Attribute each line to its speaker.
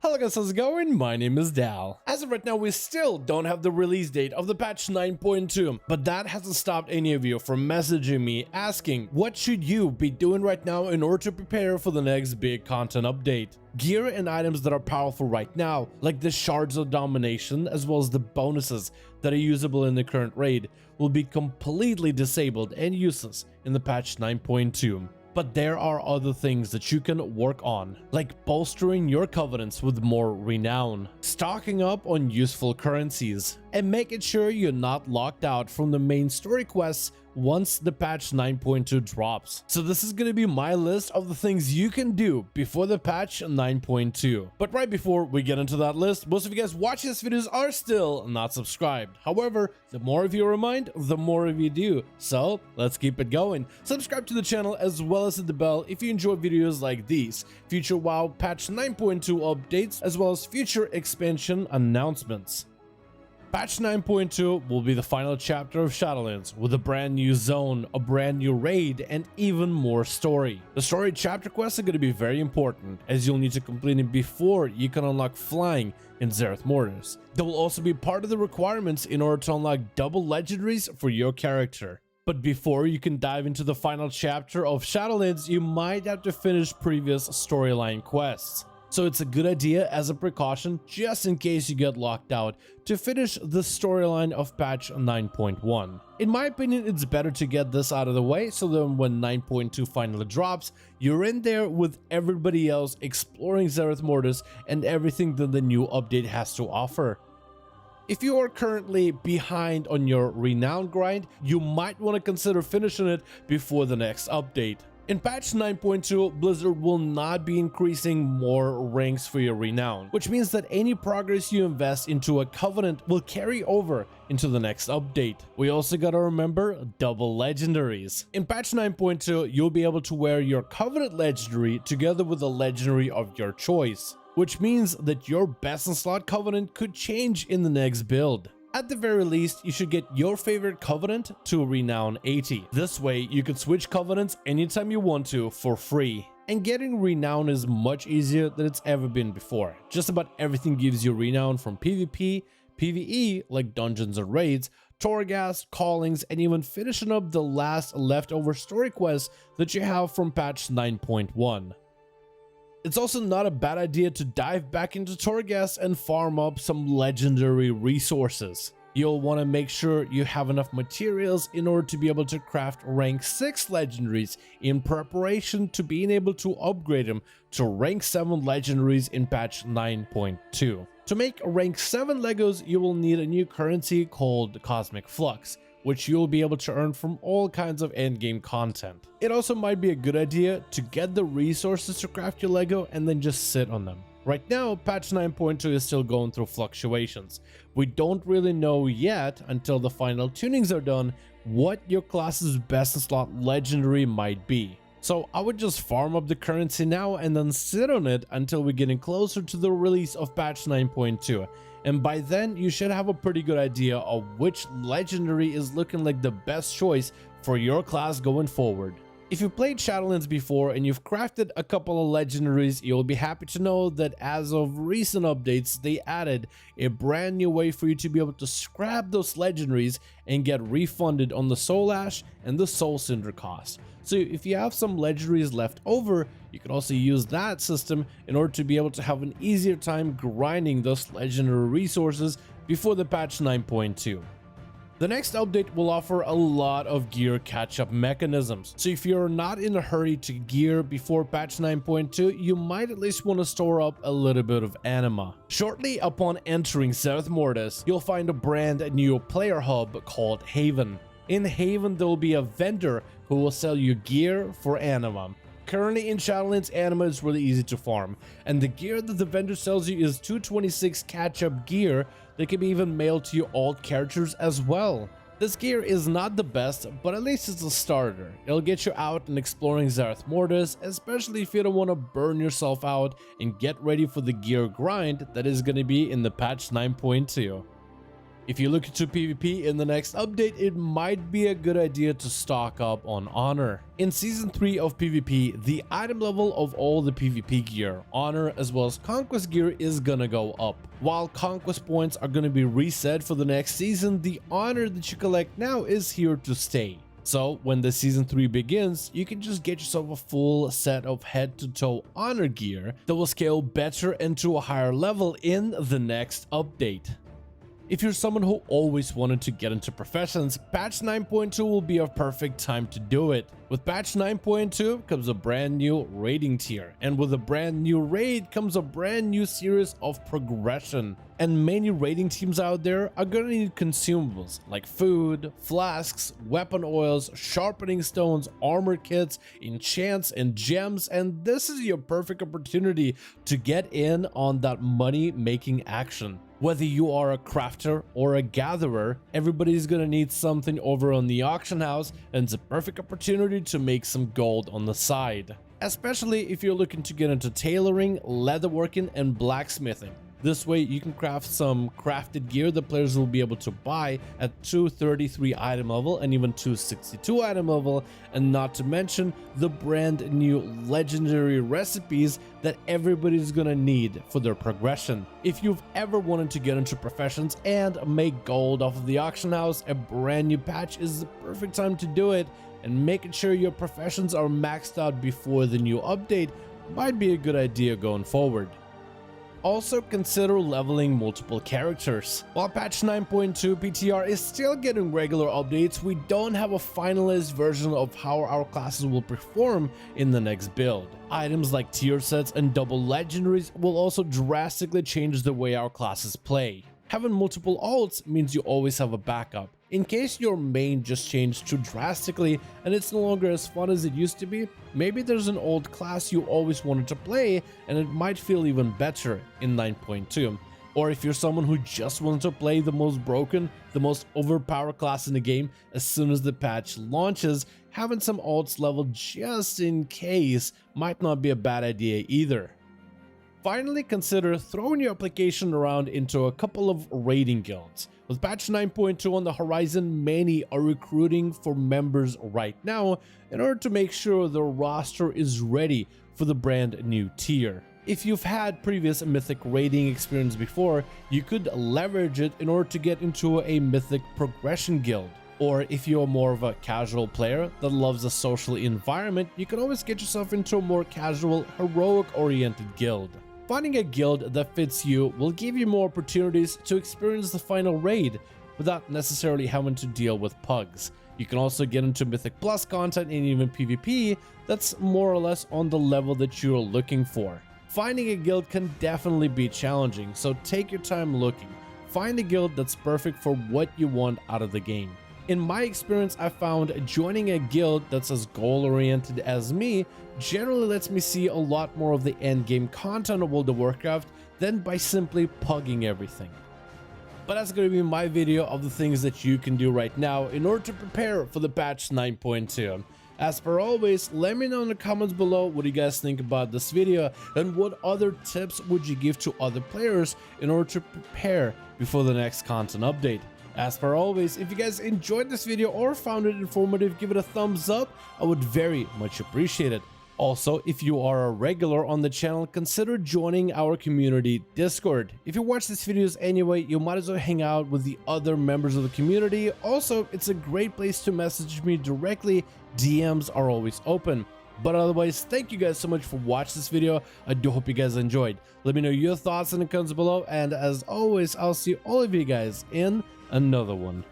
Speaker 1: Hello guys, how's it going? My name is Dal. As of right now, we still don't have the release date of the patch 9.2, but that hasn't stopped any of you from messaging me asking what should you be doing right now in order to prepare for the next big content update. Gear and items that are powerful right now, like the Shards of Domination as well as the bonuses that are usable in the current raid, will be completely disabled and useless in the patch 9.2. But there are other things that you can work on, like bolstering your covenants with more renown, stocking up on useful currencies, and making sure you're not locked out from the main story quests once the patch 9.2 drops. So this is going to be my list of the things you can do before the patch 9.2. But right before we get into that list, most of you guys watching this videos are still not subscribed. However, the more of you remind, the more of you do. So let's keep it going. Subscribe to the channel as well as hit the bell if you enjoy videos like these, future WoW patch 9.2 updates, as well as future expansion announcements. Patch 9.2 will be the final chapter of Shadowlands with a brand new zone, a brand new raid, and even more story. The story chapter quests are going to be very important, as you'll need to complete them before you can unlock flying in Zereth Mortis. They will also be part of the requirements in order to unlock double legendaries for your character. But before you can dive into the final chapter of Shadowlands, you might have to finish previous storyline quests. So it's a good idea as a precaution, just in case you get locked out, to finish the storyline of patch 9.1. In my opinion, it's better to get this out of the way so that when 9.2 finally drops, you're in there with everybody else exploring Zereth Mortis and everything that the new update has to offer. If you are currently behind on your Renown grind, you might want to consider finishing it before the next update. In patch 9.2, Blizzard will not be increasing more ranks for your Renown, which means that any progress you invest into a covenant will carry over into the next update. We also gotta remember double legendaries. In patch 9.2, you'll be able to wear your covenant legendary together with a legendary of your choice, which means that your best in slot covenant could change in the next build. At the very least, you should get your favorite covenant to Renown 80. This way, you can switch covenants anytime you want to for free. And getting Renown is much easier than it's ever been before. Just about everything gives you Renown, from PvP, PvE like dungeons and raids, Torghast, callings, and even finishing up the last leftover story quests that you have from patch 9.1. It's also not a bad idea to dive back into Torghast and farm up some legendary resources. You'll want to make sure you have enough materials in order to be able to craft rank 6 legendaries in preparation to being able to upgrade them to rank 7 legendaries in patch 9.2. To make rank 7 Legos, you will need a new currency called Cosmic Flux, which you'll be able to earn from all kinds of endgame content. It also might be a good idea to get the resources to craft your Lego and then just sit on them. Right now, patch 9.2 is still going through fluctuations. We don't really know yet, until the final tunings are done, what your class's best in slot legendary might be. So I would just farm up the currency now and then sit on it until we're getting closer to the release of patch 9.2. And by then, you should have a pretty good idea of which legendary is looking like the best choice for your class going forward. If you've played Shadowlands before and you've crafted a couple of legendaries, you'll be happy to know that as of recent updates, they added a brand new way for you to be able to scrap those legendaries and get refunded on the Soul Ash and the Soul Cinder cost. So if you have some legendaries left over, you can also use that system in order to be able to have an easier time grinding those legendary resources before the patch 9.2. The next update will offer a lot of gear catch-up mechanisms, so if you're not in a hurry to gear before patch 9.2, you might at least want to store up a little bit of Anima. Shortly upon entering Zereth Mortis, you'll find a brand new player hub called Haven. In Haven, there will be a vendor who will sell you gear for Anima. Currently in Shadowlands, Anima is really easy to farm, and the gear that the vendor sells you is 226 catch-up gear that can be even mailed to your alt characters as well. This gear is not the best, but at least it's a starter. It'll get you out and exploring Zereth Mortis, especially if you don't want to burn yourself out and get ready for the gear grind that is going to be in the patch 9.2. If you look into PvP in the next update, it might be a good idea to stock up on honor. In season 3 of PvP, the item level of all the PvP gear, honor as well as conquest gear, is gonna go up. While conquest points are gonna be reset for the next season, the honor that you collect now is here to stay. So when the season 3 begins, you can just get yourself a full set of head-to-toe honor gear that will scale better and to a higher level in the next update. If you're someone who always wanted to get into professions, patch 9.2 will be a perfect time to do it. With patch 9.2 comes a brand new raiding tier, and with a brand new raid comes a brand new series of progression. And many raiding teams out there are gonna need consumables like food, flasks, weapon oils, sharpening stones, armor kits, enchants, and gems, and this is your perfect opportunity to get in on that money-making action. Whether you are a crafter or a gatherer, everybody's gonna need something over on the auction house, and it's a perfect opportunity to make some gold on the side. Especially if you're looking to get into tailoring, leatherworking, and blacksmithing. This way you can craft some crafted gear that players will be able to buy at 233 item level and even 262 item level, and not to mention the brand new legendary recipes that everybody's gonna need for their progression. If you've ever wanted to get into professions and make gold off of the auction house, a brand new patch is the perfect time to do it, and making sure your professions are maxed out before the new update might be a good idea going forward. Also consider leveling multiple characters. While patch 9.2 PTR is still getting regular updates, we don't have a finalized version of how our classes will perform in the next build. Items like tier sets and double legendaries will also drastically change the way our classes play. Having multiple alts means you always have a backup. In case your main just changed too drastically and it's no longer as fun as it used to be, maybe there's an old class you always wanted to play and it might feel even better in 9.2. Or if you're someone who just wants to play the most broken, the most overpowered class in the game as soon as the patch launches, having some alts leveled just in case might not be a bad idea either. Finally, consider throwing your application around into a couple of raiding guilds. With patch 9.2 on the horizon, many are recruiting for members right now in order to make sure the roster is ready for the brand new tier. If you've had previous mythic raiding experience before, you could leverage it in order to get into a mythic progression guild. Or if you're more of a casual player that loves a social environment, you can always get yourself into a more casual, heroic-oriented guild. Finding a guild that fits you will give you more opportunities to experience the final raid without necessarily having to deal with pugs. You can also get into Mythic Plus content and even PvP that's more or less on the level that you're looking for. Finding a guild can definitely be challenging, so take your time looking. Find a guild that's perfect for what you want out of the game. In my experience, I found joining a guild that's as goal-oriented as me generally lets me see a lot more of the endgame content of World of Warcraft than by simply pugging everything. But that's going to be my video of the things that you can do right now in order to prepare for the patch 9.2. As per always, let me know in the comments below what you guys think about this video and what other tips would you give to other players in order to prepare before the next content update. As per always, if you guys enjoyed this video or found it informative, give it a thumbs up. I would very much appreciate it. Also, if you are a regular on the channel, consider joining our community Discord. If you watch these videos anyway, you might as well hang out with the other members of the community. Also, it's a great place to message me directly. DMs are always open. But otherwise, thank you guys so much for watching this video. I do hope you guys enjoyed. Let me know your thoughts in the comments below, and as always, I'll see all of you guys in another one.